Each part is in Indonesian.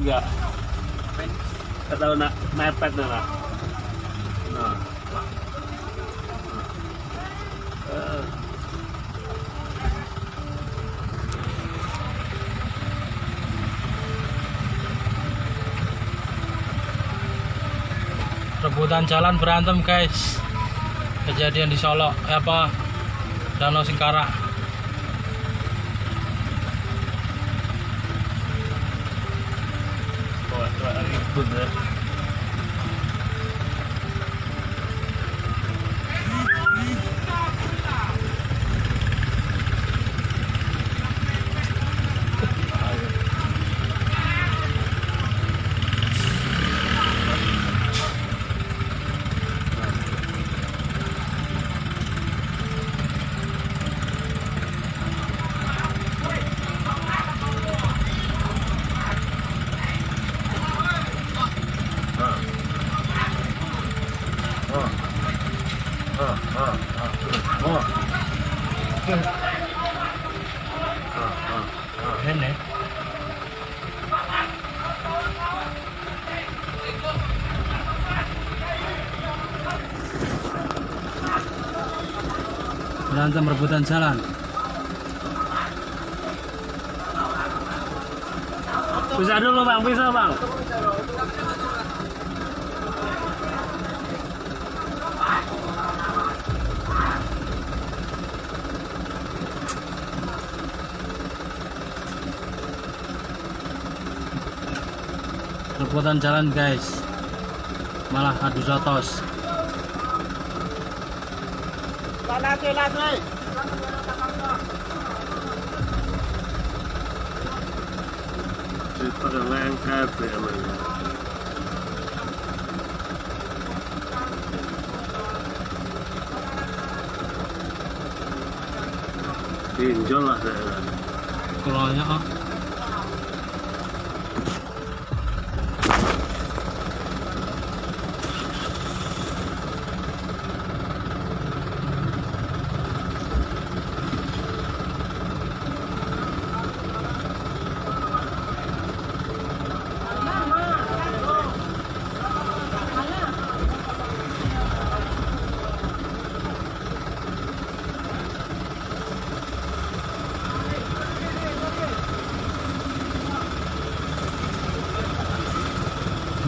enggak? Kata nak mepet nah. Nah. Rebutan jalan berantem guys, kejadian di Solo Danau Singkarak. Ribut ya. Ini berantem rebutan jalan. Bisa dulu bang, bisa bang. Rebutan jalan guys, malah adu jotos. Pada lengkap ya man. Pinjol lah saya. Kulanya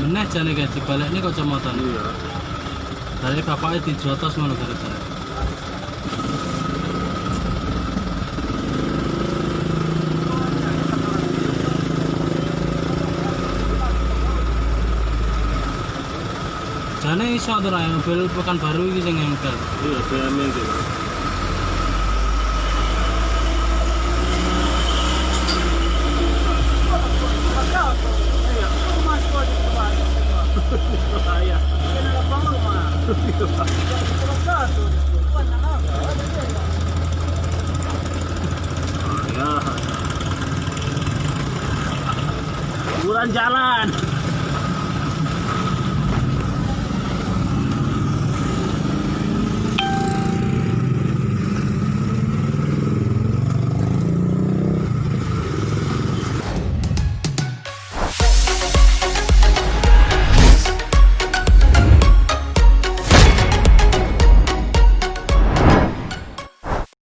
meneh jane guys, dibalik ini kacamata. Iya. Dari bapaknya dijotos malu gara-gara. Jane iso atuh ra mobil Pekanbaru iki sing engkel. Iya, BM gitu. Bahaya. Bulan jalan.